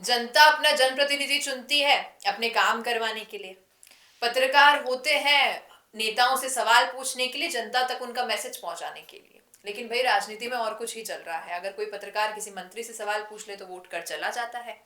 जनता अपना जनप्रतिनिधि चुनती है अपने काम करवाने के लिए। पत्रकार होते हैं नेताओं से सवाल पूछने के लिए, जनता तक उनका मैसेज पहुंचाने के लिए। लेकिन भाई राजनीति में और कुछ ही चल रहा है। अगर कोई पत्रकार किसी मंत्री से सवाल पूछ ले तो वो उठकर चला जाता है।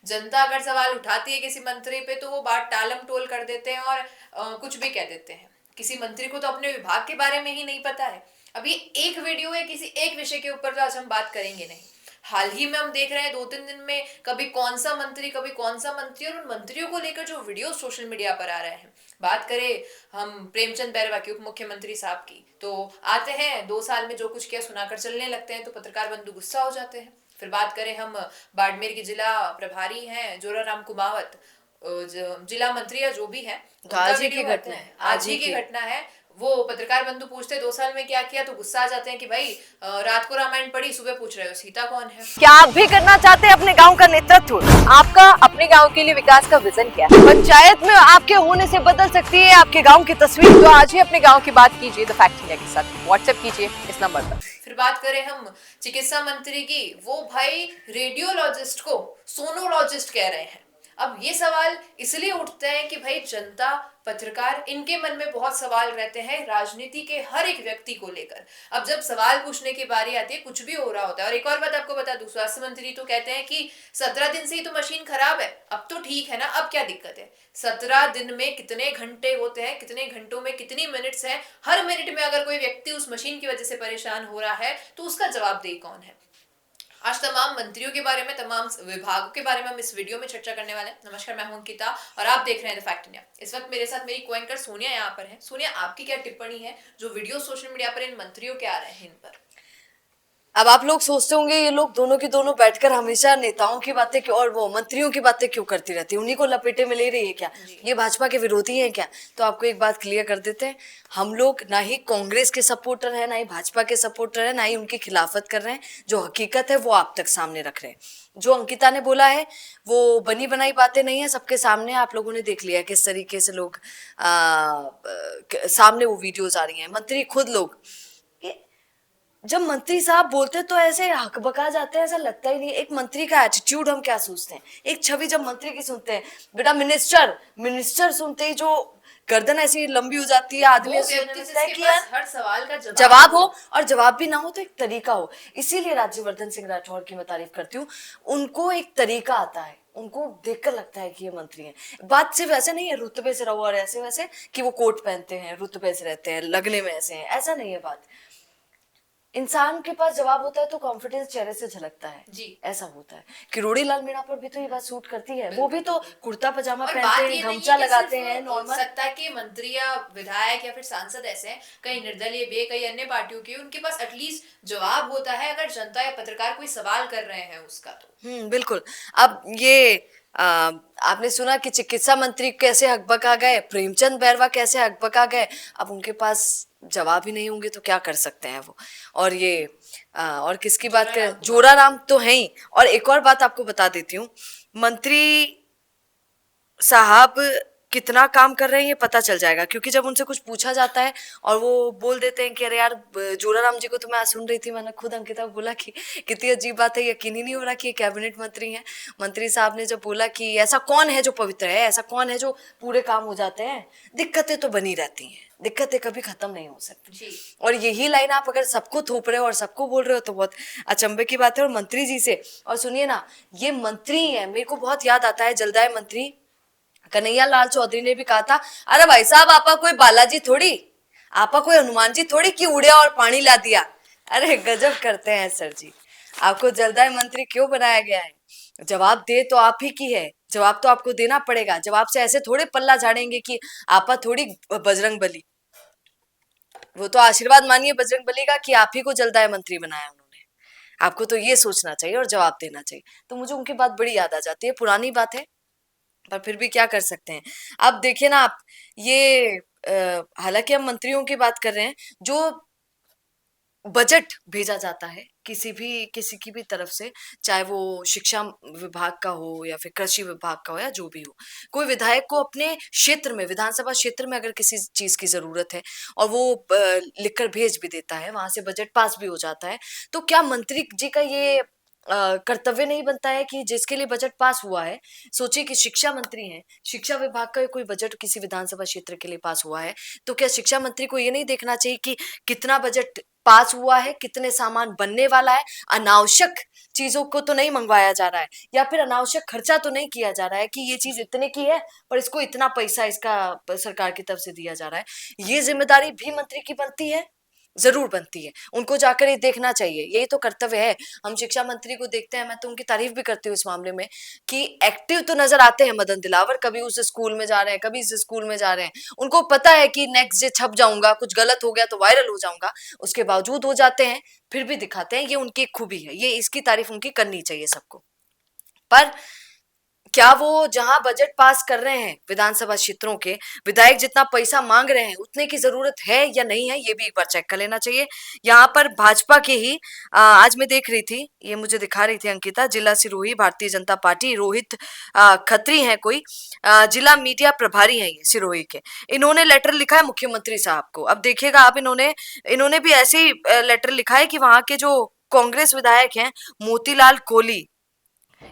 जनता अगर सवाल उठाती है किसी मंत्री पे तो वो बात टालम टोल कर देते हैं और कुछ भी कह देते हैं। किसी मंत्री को तो अपने विभाग के बारे में ही नहीं पता है। अभी एक वीडियो है किसी एक विषय के ऊपर, तो आज हम बात करेंगे नहीं। हाल ही में हम देख रहे हैं 2-3 दिन में कभी कौन सा मंत्री कभी कौन सा मंत्री, और उन मंत्रियों को लेकर जो वीडियो सोशल मीडिया पर आ रहे हैं। बात करें हम प्रेमचंद बैरवा की, उप मुख्यमंत्री साहब की, तो आते हैं 2 साल में जो कुछ किया सुनाकर चलने लगते हैं, तो पत्रकार बंधु गुस्सा हो जाते हैं। फिर बात करें हम बाड़मेर की जिला प्रभारी हैं जोराराम कुमावत, जिला मंत्री या जो भी है, तो उनका आज ही की वीडियो घटना आता है, है। आज ही की घटना है। वो पत्रकार बंधु पूछते 2 साल में क्या किया, तो गुस्सा आ जाते हैं कि भाई रात को रामायण पढ़ी, सुबह पूछ रहे हो सीता कौन है। क्या आप भी करना चाहते हैं अपने गांव का नेतृत्व? आपका अपने गांव के लिए विकास का विजन क्या है? पंचायत में आपके होने से बदल सकती है आपके गांव की तस्वीर। तो आज ही अपने गांव की बात कीजिए द फैक्ट इंडिया के साथ। व्हाट्सएप कीजिए इस नंबर पर। फिर बात करें हम चिकित्सा मंत्री की, वो भाई रेडियोलॉजिस्ट को सोनोलॉजिस्ट कह रहे हैं। अब ये सवाल इसलिए उठते हैं कि भाई जनता, पत्रकार, इनके मन में बहुत सवाल रहते हैं राजनीति के हर एक व्यक्ति को लेकर। अब जब सवाल पूछने की बारी आती है, कुछ भी हो रहा होता है। और एक और बात आपको बता दूं, स्वास्थ्य मंत्री तो कहते हैं कि 17 दिन से ही तो मशीन खराब है, अब तो ठीक है ना, अब क्या दिक्कत है। 17 दिन में कितने घंटे होते हैं, कितने घंटों में कितनी मिनट्स हैं, हर मिनट में अगर कोई व्यक्ति उस मशीन की वजह से परेशान हो रहा है तो उसका जवाबदेही कौन है। आज तमाम मंत्रियों के बारे में, तमाम विभागों के बारे में हम इस वीडियो में चर्चा करने वाले हैं। नमस्कार, मैं हूं अंकिता और आप देख रहे हैं द फैक्ट इंडिया। इस वक्त मेरे साथ मेरी को-एंकर सोनिया यहाँ पर है। सोनिया, आपकी क्या टिप्पणी है जो वीडियो सोशल मीडिया पर इन मंत्रियों के आ रहे हैं इन पर? अब आप लोग सोचते होंगे ये लोग दोनों के दोनों बैठकर हमेशा नेताओं की बातें क्यों और वो मंत्रियों की बातें क्यों करती रहती है, उन्हीं को लपेटे में ले रही है क्या? ये भाजपा के विरोधी हैं क्या? तो आपको एक बात क्लियर कर देते हैं, हम लोग ना ही कांग्रेस के सपोर्टर है, ना ही भाजपा के सपोर्टर है, ना ही उनकी खिलाफत कर रहे हैं। जो हकीकत है वो आप तक सामने रख रहे हैं। जो अंकिता ने बोला है वो बनी बनाई बातें नहीं है, सबके सामने आप लोगों ने देख लिया किस तरीके से लोग सामने वो वीडियोज आ रही हैं। मंत्री खुद लोग, जब मंत्री साहब बोलते तो ऐसे हकबका जाते हैं, ऐसा लगता ही नहीं। एक मंत्री का एटीट्यूड हम क्या सोचते हैं, एक छवि जब मंत्री की सुनते हैं, बेटा मिनिस्टर मिनिस्टर सुनते ही जो गर्दन ऐसी लंबी हो जाती है, आदमी सोचने लगता है कि यार हर सवाल का जवाब हो, और जवाब भी ना हो तो एक तरीका हो। इसीलिए राज्यवर्धन सिंह राठौर की मैं तारीफ करती हूँ, उनको एक तरीका आता है, उनको देखकर लगता है कि ये मंत्री हैं। बात सिर्फ ऐसे नहीं है रुतबे से रहो और ऐसे वैसे कि वो कोट पहनते हैं, रुतबे से रहते हैं, लगने में ऐसे हैं, ऐसा नहीं है बात। इंसान के पास जवाब होता है तो कॉन्फिडेंस चेहरे से झलकता है जी। ऐसा होता है। किरोड़ी लाल मीणा पर भी तो ये बात सूट करती है, वो भी तो कुर्ता पजामा और पहनते बात हैं, ये नहीं गमछा है कि लगाते सिर्फ हैं नॉर्मल। सत्ता के मंत्री या विधायक या फिर सांसद ऐसे हैं, कई निर्दलीय भी है, कई अन्य पार्टियों के, उनके पास एटलीस्ट जवाब होता है अगर जनता या पत्रकार कोई सवाल कर रहे हैं उसका तो। बिल्कुल। अब ये आपने सुना कि चिकित्सा मंत्री कैसे हकबका गए, प्रेमचंद बैरवा कैसे हकबका गए। अब उनके पास जवाब ही नहीं होंगे तो क्या कर सकते हैं वो। और ये और किसकी बात करें, जोराराम तो है ही। और एक और बात आपको बता देती हूँ, मंत्री साहब कितना काम कर रहे हैं ये पता चल जाएगा, क्योंकि जब उनसे कुछ पूछा जाता है और वो बोल देते हैं कि अरे यार जोराराम जी को तो मैं आज सुन रही थी, मैंने खुद अंकिता को बोला कि कितनी अजीब बात है, यकीन ही नहीं हो रहा कि ये कैबिनेट मंत्री हैं। मंत्री साहब ने जब बोला कि ऐसा कौन है जो पवित्र है, ऐसा कौन है जो पूरे काम हो जाते हैं, दिक्कतें तो बनी रहती हैं, दिक्कतें कभी खत्म नहीं हो सकती। और यही लाइन आप अगर सबको थोप रहे हो और सबको बोल रहे हो तो बहुत अचंभे की बात है। और मंत्री जी से, और सुनिए ना, ये मंत्री है, मेरे को बहुत याद आता है जलदाय मंत्री कन्हैया लाल चौधरी ने भी कहा था, अरे भाई साहब आपा कोई बालाजी थोड़ी, आपा कोई हनुमान जी थोड़ी कि उड़िया और पानी ला दिया। अरे गजब करते हैं सर जी, आपको जलदाय मंत्री क्यों बनाया गया है? जवाब दे तो आप ही की है, जवाब तो आपको देना पड़ेगा। जवाब से ऐसे थोड़े पल्ला झाड़ेंगे कि आपा थोड़ी बजरंग बली। वो तो आशीर्वाद मानिए बजरंग बली का कि आप ही को जलदाय मंत्री बनाया उन्होंने। आपको तो ये सोचना चाहिए और जवाब देना चाहिए। तो मुझे उनकी बात बड़ी याद आ जाती है, पुरानी बात है पर फिर भी क्या कर सकते हैं। अब देखिए ना आप, ये हालांकि हम मंत्रियों की बात कर रहे हैं, जो बजट भेजा जाता है किसी की भी तरफ से, चाहे वो शिक्षा विभाग का हो या फिर कृषि विभाग का हो या जो भी हो, कोई विधायक को अपने क्षेत्र में, विधानसभा क्षेत्र में अगर किसी चीज की जरूरत है और वो लिखकर भेज भी देता है, वहां से बजट पास भी हो जाता है, तो क्या मंत्री जी का ये कर्तव्य नहीं बनता है कि जिसके लिए बजट पास हुआ है, सोचिए कि शिक्षा मंत्री हैं, शिक्षा विभाग का कोई बजट किसी विधानसभा क्षेत्र के लिए पास हुआ है, तो क्या शिक्षा मंत्री को ये नहीं देखना चाहिए कि कितना बजट पास हुआ है, कितने सामान बनने वाला है, अनावश्यक चीजों को तो नहीं मंगवाया जा रहा है, या फिर अनावश्यक खर्चा तो नहीं किया जा रहा है कि ये चीज इतने की है पर इसको इतना पैसा इसका सरकार की तरफ से दिया जा रहा है। ये जिम्मेदारी भी मंत्री की बनती है, जरूर बनती है, उनको जाकर ये देखना चाहिए, यही तो कर्तव्य है। हम शिक्षा मंत्री को देखते हैं, मैं तो उनकी तारीफ भी करती हूँ इस मामले में कि एक्टिव तो नजर आते हैं मदन दिलावर, कभी उस स्कूल में जा रहे हैं, कभी इस स्कूल में जा रहे हैं, उनको पता है कि नेक्स्ट डे छप जाऊंगा, कुछ गलत हो गया तो वायरल हो जाऊंगा, उसके बावजूद हो जाते हैं, फिर भी दिखाते हैं, ये उनकी एक खूबी है, ये इसकी तारीफ उनकी करनी चाहिए सबको। पर क्या वो जहां बजट पास कर रहे हैं विधानसभा क्षेत्रों के विधायक जितना पैसा मांग रहे हैं उतने की जरूरत है या नहीं है, ये भी एक बार चेक कर लेना चाहिए। यहाँ पर भाजपा के ही आज मैं देख रही थी, ये मुझे दिखा रही थी अंकिता, जिला सिरोही भारतीय जनता पार्टी, रोहित खत्री हैं कोई, जिला मीडिया प्रभारी हैं ये सिरोही के, इन्होंने लेटर लिखा है मुख्यमंत्री साहब को। अब देखिएगा आप, इन्होंने इन्होंने भी ऐसे ही लेटर लिखा है कि वहां के जो कांग्रेस विधायक हैं मोतीलाल कोहली,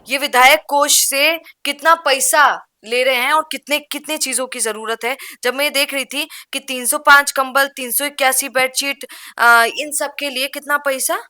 ये विधायक कोष से कितना पैसा ले रहे हैं और कितने कितने चीजों की जरूरत है। जब मैं ये देख रही थी कि 305 कंबल, 381 बेडशीट, इन सब के लिए कितना पैसा,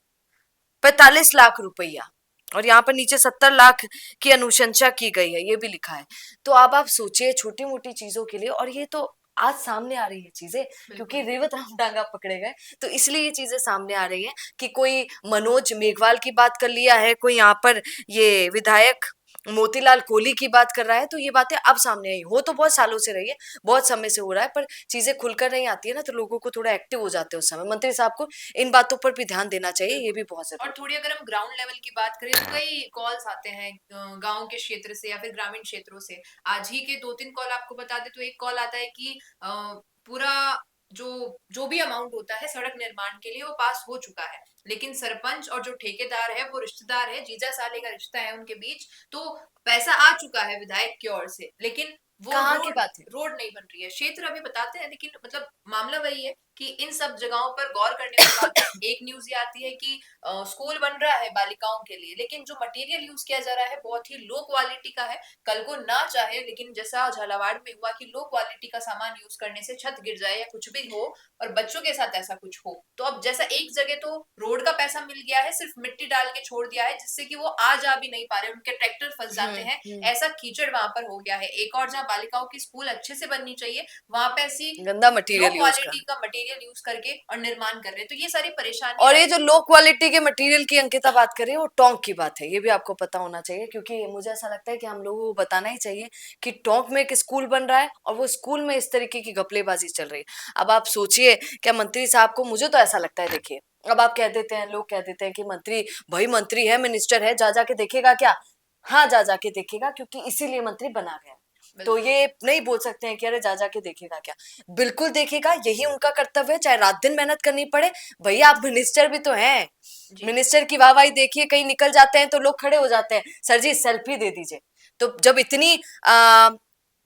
45 लाख रुपया, और यहाँ पर नीचे 70 लाख की अनुशंसा की गई है, ये भी लिखा है। तो अब आप सोचिए छोटी मोटी चीजों के लिए, और ये तो आज सामने आ रही है चीजें, क्योंकि रेवत राम डांगा पकड़े गए, तो इसलिए ये चीजें सामने आ रही है कि कोई मनोज मेघवाल की बात कर लिया है, कोई यहाँ पर ये विधायक मोतीलाल कोहली की बात कर रहा है, तो ये बातें अब सामने आई, हो तो बहुत सालों से रही है, बहुत समय से हो रहा है, पर चीजें खुलकर नहीं आती है ना, तो लोगों को थोड़ा एक्टिव हो जाते हैं उस समय। मंत्री साहब को इन बातों पर भी ध्यान देना चाहिए, ये भी बहुत और जरूरी। थोड़ी अगर हम ग्राउंड लेवल की बात करें तो कई कॉल्स आते हैं गांव के क्षेत्र से या फिर ग्रामीण क्षेत्रों से। आज ही के 2-3 कॉल आपको बता दे तो एक कॉल आता है कि पूरा जो जो भी अमाउंट होता है सड़क निर्माण के लिए वो पास हो चुका है, लेकिन सरपंच और जो ठेकेदार है वो रिश्तेदार है, जीजा साले का रिश्ता है उनके बीच, तो पैसा आ चुका है विधायक की ओर से, लेकिन वो कहाँ की रोड बात है? रोड नहीं बन रही है। क्षेत्र अभी बताते हैं, लेकिन मतलब मामला वही है कि इन सब जगहों पर गौर करने की बात है। एक न्यूज ये आती है कि स्कूल बन रहा है बालिकाओं के लिए, लेकिन जो मटेरियल यूज किया जा रहा है बहुत ही लो क्वालिटी का है। कल को ना चाहे, लेकिन जैसा झालावाड़ में हुआ कि लो क्वालिटी का सामान यूज करने से छत गिर जाए या कुछ भी हो और बच्चों के साथ ऐसा कुछ हो, तो अब जैसा एक जगह तो रोड का पैसा मिल गया है, सिर्फ मिट्टी डाल के छोड़ दिया है जिससे कि वो आ जा भी नहीं पा रहे, उनके ट्रैक्टर फंस जाते हैं, ऐसा कीचड़ वहां पर हो गया है। एक और जहाँ बालिकाओं की स्कूल अच्छे से बननी चाहिए वहां पे ऐसी गंदा लो मटेरियल यूज क्वालिटी कर, का मटेरियल यूज करके और निर्माण कर रहे हैं, तो ये सारी और परेशानियां ये हैं। जो लो क्वालिटी के मटेरियल की अंकिता बात कर रही है वो टोंक की बात है, ये भी आपको पता होना चाहिए, क्योंकि मुझे ऐसा लगता है कि हम लोगों को बताना ही चाहिए कि टोंक में एक स्कूल बन रहा है और वो स्कूल में इस तरीके की घपलेबाजी चल रही है। अब आप सोचिए, क्या मंत्री साहब को, मुझे तो ऐसा लगता है, देखिए अब आप कह देते हैं, लोग कह देते हैं कि मंत्री, भाई मंत्री है, मिनिस्टर है, जा जाके देखेगा क्या? हाँ, जा जाके देखेगा, क्योंकि इसीलिए मंत्री बना गया। तो बिल्कुल। ये नहीं बोल सकते हैं कि अरे जा जाके देखेगा क्या, बिल्कुल देखेगा, यही उनका कर्तव्य है, चाहे रात दिन मेहनत करनी पड़े। भैया आप मिनिस्टर भी तो हैं, जी। मिनिस्टर की वाहवाही देखिए, कहीं निकल जाते हैं तो लोग खड़े हो जाते हैं, सर जी सेल्फी दे दीजिए। तो जब इतनी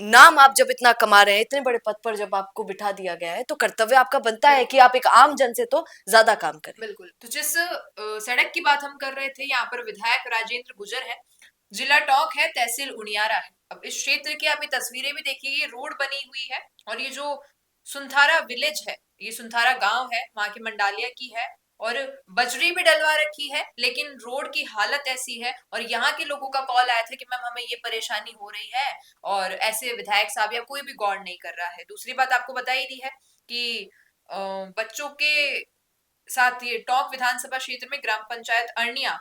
नाम आप जब इतना कमा रहे हैं, इतने बड़े पद पर जब आपको बिठा दिया गया है, तो कर्तव्य आपका बनता है कि बिल्कुल। आप एक आम जन से तो ज्यादा काम करें। बिल्कुल, तो जिस सड़क की बात हम कर रहे थे, यहाँ पर विधायक राजेंद्र गुजर है, जिला टोंक है, तहसील उनियारा है। अब इस क्षेत्र की आप ये तस्वीरें भी देखिए, ये रोड बनी हुई है और ये जो सुनथारा विलेज है, ये सुनथारा गांव है, वहां की मंडालिया की है, और बजरी भी डलवा रखी है, लेकिन रोड की हालत ऐसी है। और यहाँ के लोगों का कॉल आया था कि मैम हमें ये परेशानी हो रही है, और ऐसे विधायक साहब या कोई भी गौर नहीं कर रहा है। दूसरी बात आपको बता ही दी है कि बच्चों के साथ ये टोंक विधानसभा क्षेत्र में ग्राम पंचायत अरनिया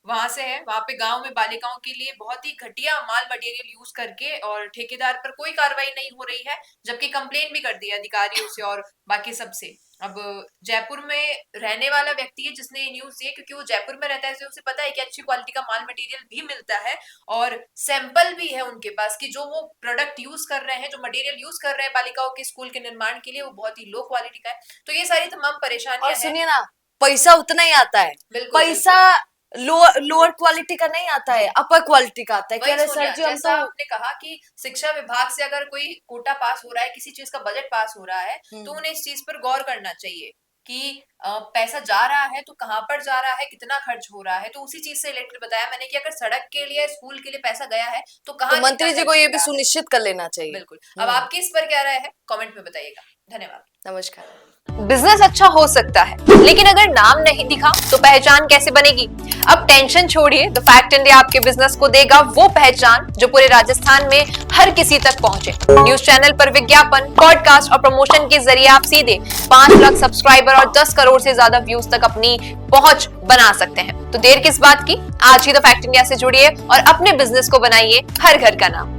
वहां से है, वहां पे गांव में बालिकाओं के लिए बहुत ही घटिया माल मटेरियल यूज करके और ठेकेदार पर कोई कार्रवाई नहीं हो रही है, जबकि कंप्लेन भी कर दी है अधिकारियों से और बाकी सबसे। अब जयपुर में रहने वाला व्यक्ति है जिसने ये न्यूज दी है, क्योंकि वो जयपुर में रहता है, इसलिए उसे पता है कि अच्छी क्वालिटी का माल मटेरियल भी मिलता है और सैंपल भी है उनके पास कि जो वो प्रोडक्ट यूज कर रहे हैं, जो मटेरियल यूज कर रहे हैं बालिकाओं के स्कूल के निर्माण के लिए, वो बहुत ही लो क्वालिटी का है। तो ये सारी तमाम और परेशानियां हैं। सुनिए ना, पैसा उतना ही आता है, बिल्कुल पैसा बिल्कुल। लोअर लोअर क्वालिटी का नहीं आता है, जी। अपर क्वालिटी का आता है। कह वही रहे सर सोनिया, जी हम जैसा तो आपने कहा कि शिक्षा विभाग से अगर कोई कोटा पास हो रहा है, किसी चीज का बजट पास हो रहा है, तो उन्हें इस चीज पर गौर करना चाहिए कि पैसा जा रहा है तो कहाँ पर जा रहा है, कितना खर्च हो रहा है, तो उसी चीज से रिलेटेड बताया मैंने कि अगर सड़क के लिए, स्कूल के लिए पैसा गया है तो तो कहाँ मंत्री कितना जी को खर्च ये हो भी रहा है। सुनिश्चित कर लेना चाहिए। बिल्कुल। अब आपकी इस पर क्या राय है, कमेंट में बताइएगा। धन्यवाद। नमस्कार। बिजनेस अच्छा हो सकता है, लेकिन अगर नाम नहीं दिखा तो पहचान कैसे बनेगी? अब टेंशन छोड़िए, द फैक्ट इंडिया आपके बिजनेस को देगा वो पहचान जो पूरे राजस्थान में हर किसी तक पहुंचे। न्यूज चैनल पर विज्ञापन, पॉडकास्ट और प्रमोशन के जरिए आप सीधे 5 लाख सब्सक्राइबर और 10 करोड़ से ज्यादा व्यूज तक अपनी पहुंच बना सकते हैं। तो देर किस बात की, आज ही द फैक्ट इंडिया से जुड़िए और अपने बिजनेस को बनाइए हर घर का नाम।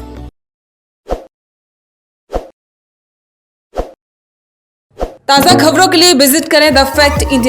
ताज़ा खबरों के लिए विजिट करें द फैक्ट इंडिया